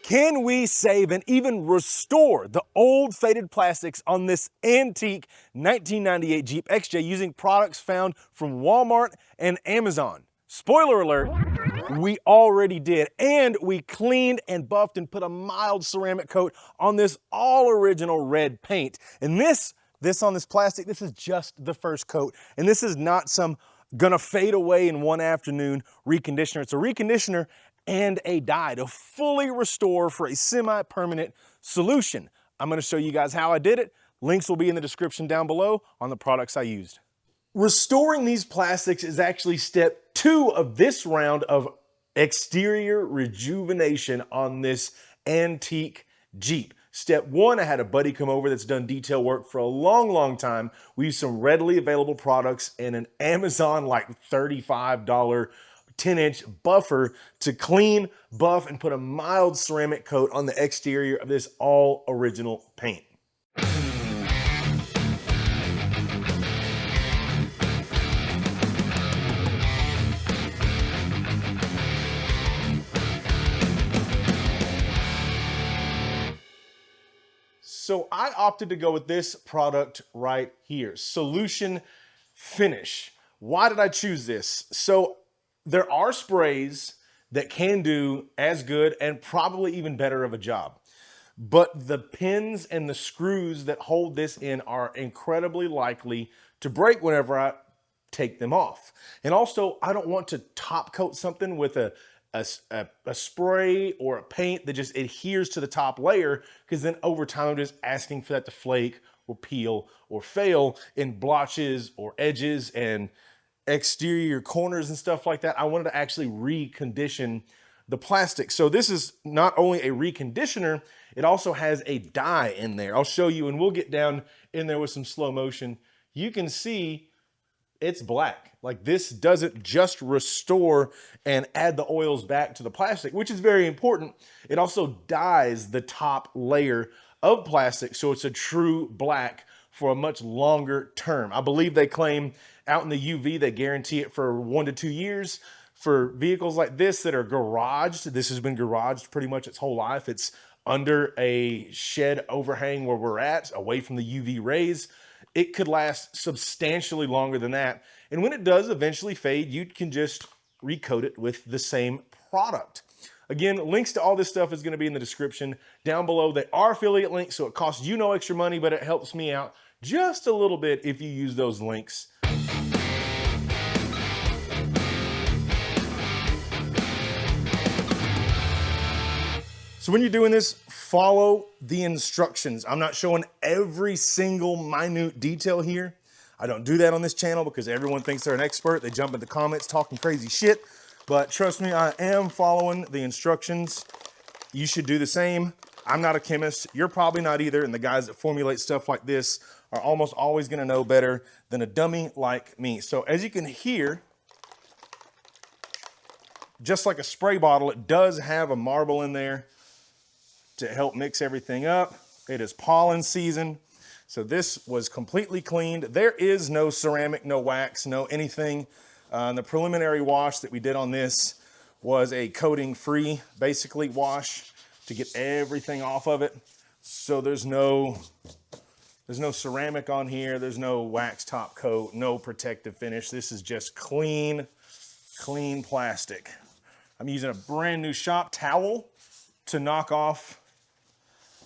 Can we save and even restore the old faded plastics on this antique 1998 Jeep XJ using products found from Walmart and Amazon? Spoiler alert, we already did, and we cleaned and buffed and put a mild ceramic coat on this all original red paint. And this on this plastic, this is just the first coat, and this is not some gonna fade away in one afternoon reconditioner. It's a reconditioner and a dye to fully restore for a semi-permanent solution. I'm gonna show you guys how I did it. Links will be in the description down below on the products I used. Restoring these plastics is actually step 2 of this round of exterior rejuvenation on this antique Jeep. Step 1, I had a buddy come over that's done detail work for a long time. We used some readily available products and an Amazon like $35 10-inch buffer to clean, buff, and put a mild ceramic coat on the exterior of this all original paint. So I opted to go with this product right here, Solution Finish. Why did I choose this? So there are sprays that can do as good and probably even better of a job. But the pins and the screws that hold this in are incredibly likely to break whenever I take them off. And also, I don't want to top coat something with a spray or a paint that just adheres to the top layer, because then over time I'm just asking for that to flake or peel or fail in blotches or edges and exterior corners and stuff like that. I wanted to actually recondition the plastic. So this is not only a reconditioner, it also has a dye in there. I'll show you, and we'll get down in there with some slow motion. You can see it's black. Like, this doesn't just restore and add the oils back to the plastic, which is very important. It also dyes the top layer of plastic, so it's a true black for a much longer term. I believe they claim out in the UV, they guarantee it for 1 to 2 years. For vehicles like this that are garaged, this has been garaged pretty much its whole life. It's under a shed overhang where we're at, away from the UV rays. It could last substantially longer than that. And when it does eventually fade, you can just recoat it with the same product. Again, links to all this stuff is going to be in the description down below. They are affiliate links, so it costs you no extra money, but it helps me out just a little bit if you use those links. So when you're doing this, follow the instructions. I'm not showing every single minute detail here. I don't do that on this channel because everyone thinks they're an expert. They jump in the comments talking crazy shit. But trust me, I am following the instructions. You should do the same. I'm not a chemist. You're probably not either. And the guys that formulate stuff like this are almost always going to know better than a dummy like me. So as you can hear, just like a spray bottle, it does have a marble in there to help mix everything up. It is pollen season, so this was completely cleaned. There is no ceramic, no wax, no anything. The preliminary wash that we did on this was a coating-free, basically, wash to get everything off of it. So there's no ceramic on here. There's no wax top coat, no protective finish. This is just clean plastic. I'm using a brand new shop towel to knock off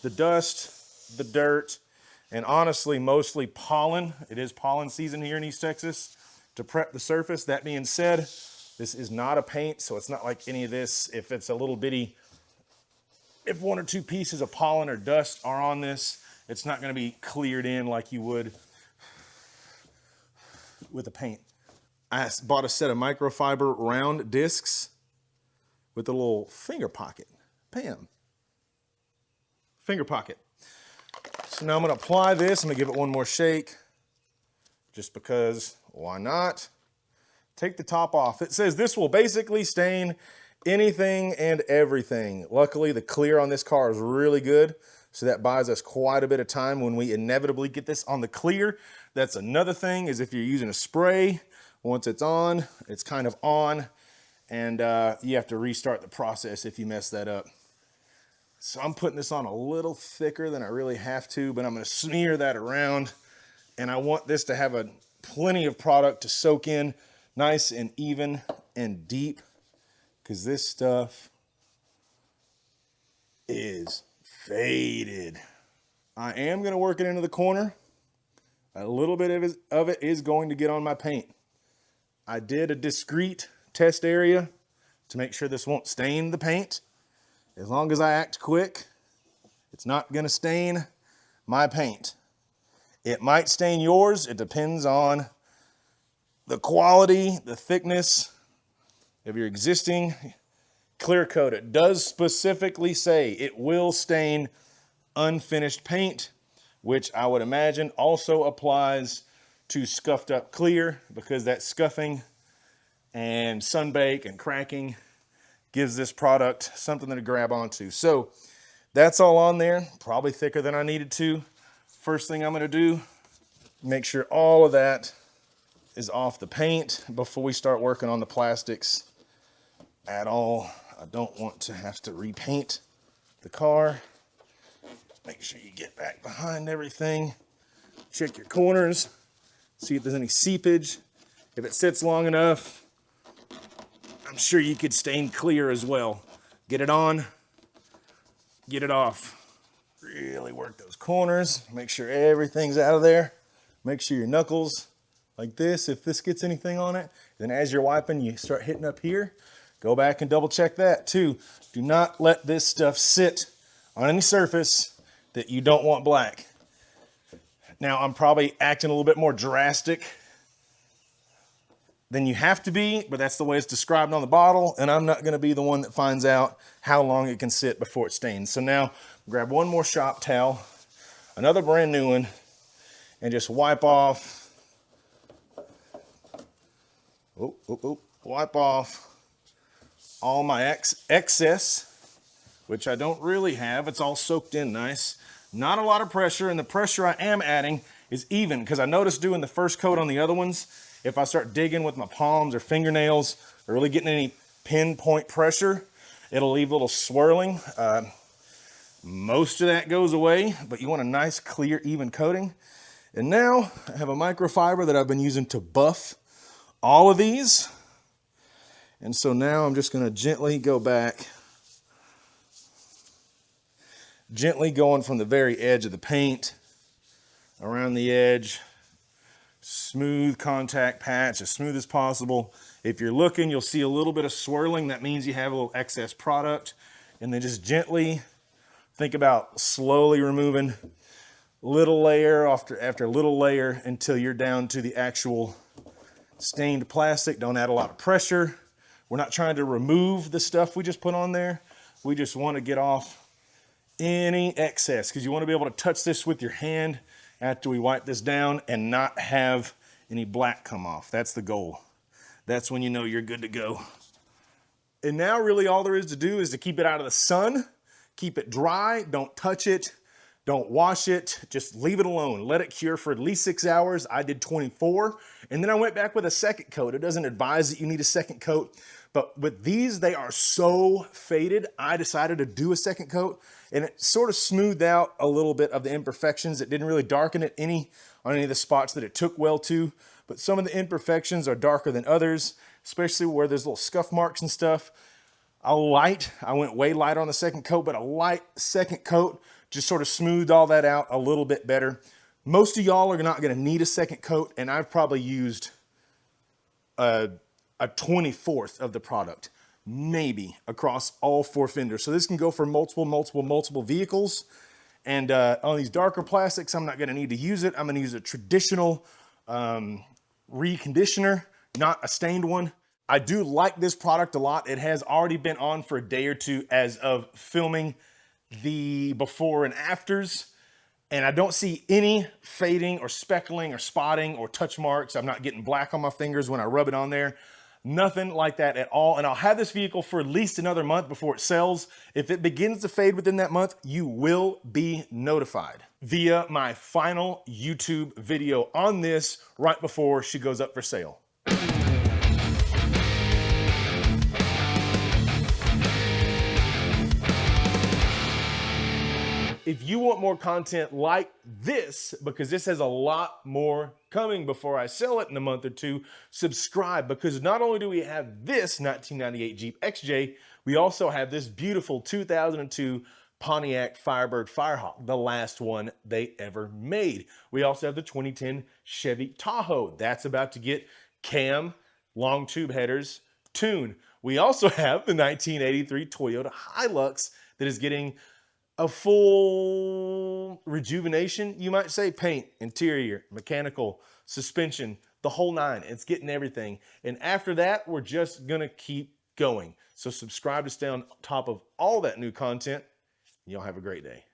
the dust, the dirt, and honestly, mostly pollen. It is pollen season here in East Texas to prep the surface. That being said, this is not a paint, so it's not like any of this. If it's a little bitty, if 1 or 2 pieces of pollen or dust are on this, it's not gonna be cleared in like you would with a paint. I bought a set of microfiber round discs with a little finger pocket. Bam. Finger pocket. So now I'm gonna apply this. I'm gonna give it one more shake just because, why not? Take the top off. It says this will basically stain anything and everything. Luckily, the clear on this car is really good, so that buys us quite a bit of time when we inevitably get this on the clear. That's another thing, is if you're using a spray, once it's on, it's kind of on, and you have to restart the process if you mess that up. So I'm putting this on a little thicker than I really have to, but I'm gonna smear that around. And I want this to have plenty of product to soak in nice and even and deep, because this stuff is faded. I am gonna work it into the corner. A little bit of it is going to get on my paint. I did a discreet test area to make sure this won't stain the paint. As long as I act quick, it's not gonna stain my paint. It might stain yours. It depends on the quality, the thickness of your existing clear coat. It does specifically say it will stain unfinished paint, which I would imagine also applies to scuffed up clear, because that scuffing and sunbake and cracking gives this product something to grab onto. So that's all on there, probably thicker than I needed to. First thing I'm gonna do, make sure all of that is off the paint before we start working on the plastics at all. I don't want to have to repaint the car. Make sure you get back behind everything. Check your corners, see if there's any seepage. If it sits long enough, I'm sure you could stain clear as well. Get it on, get it off. Really work those corners, make sure everything's out of there. Make sure your knuckles, like this, if this gets anything on it, then as you're wiping, you start hitting up here. Go back and double check that too. Do not let this stuff sit on any surface that you don't want black. Now, I'm probably acting a little bit more drastic than you have to be, but that's the way it's described on the bottle, and I'm not gonna be the one that finds out how long it can sit before it stains. So now, grab one more shop towel, another brand new one, and just wipe off, wipe off all my excess, which I don't really have. It's all soaked in nice. Not a lot of pressure, and the pressure I am adding is even, because I noticed doing the first coat on the other ones, if I start digging with my palms or fingernails or really getting any pinpoint pressure, it'll leave a little swirling. Most of that goes away, but you want a nice, clear, even coating. And now I have a microfiber that I've been using to buff all of these. And so now I'm just gonna gently go back, gently going from the very edge of the paint, around the edge, smooth contact patch, as smooth as possible. If you're looking, you'll see a little bit of swirling. That means you have a little excess product. And then just gently, think about slowly removing little layer after little layer until you're down to the actual stained plastic. Don't add a lot of pressure. We're not trying to remove the stuff we just put on there. We just want to get off any excess, because you want to be able to touch this with your hand after we wipe this down and not have any black come off. That's the goal. That's when you know you're good to go. And now really all there is to do is to keep it out of the sun, keep it dry, don't touch it, don't wash it, just leave it alone. Let it cure for at least 6 hours. I did 24, and then I went back with a second coat. It doesn't advise that you need a second coat, but with these, they are so faded, I decided to do a second coat, and it sort of smoothed out a little bit of the imperfections. It didn't really darken it on any of the spots that it took well to, but some of the imperfections are darker than others, especially where there's little scuff marks and stuff. I went way light on the second coat, but a light second coat just sort of smoothed all that out a little bit better. Most of y'all are not gonna need a second coat, and I've probably used a 24th of the product, maybe, across all 4 fenders. So this can go for multiple vehicles. And on these darker plastics, I'm not gonna need to use it. I'm gonna use a traditional reconditioner, not a stained one. I do like this product a lot. It has already been on for a day or two as of filming the before and afters, and I don't see any fading or speckling or spotting or touch marks. I'm not getting black on my fingers when I rub it on there. Nothing like that at all. And I'll have this vehicle for at least another month before it sells. If it begins to fade within that month, you will be notified via my final YouTube video on this right before she goes up for sale. If you want more content like this, because this has a lot more coming before I sell it in a month or two, subscribe, because not only do we have this 1998 Jeep XJ, we also have this beautiful 2002 Pontiac Firebird Firehawk, the last one they ever made. We also have the 2010 Chevy Tahoe. That's about to get cam, long tube headers, tune. We also have the 1983 Toyota Hilux that is getting a full rejuvenation, you might say. Paint, interior, mechanical, suspension, the whole nine. It's getting everything. And after that, we're just gonna keep going. So subscribe to stay on top of all that new content. Y'all have a great day.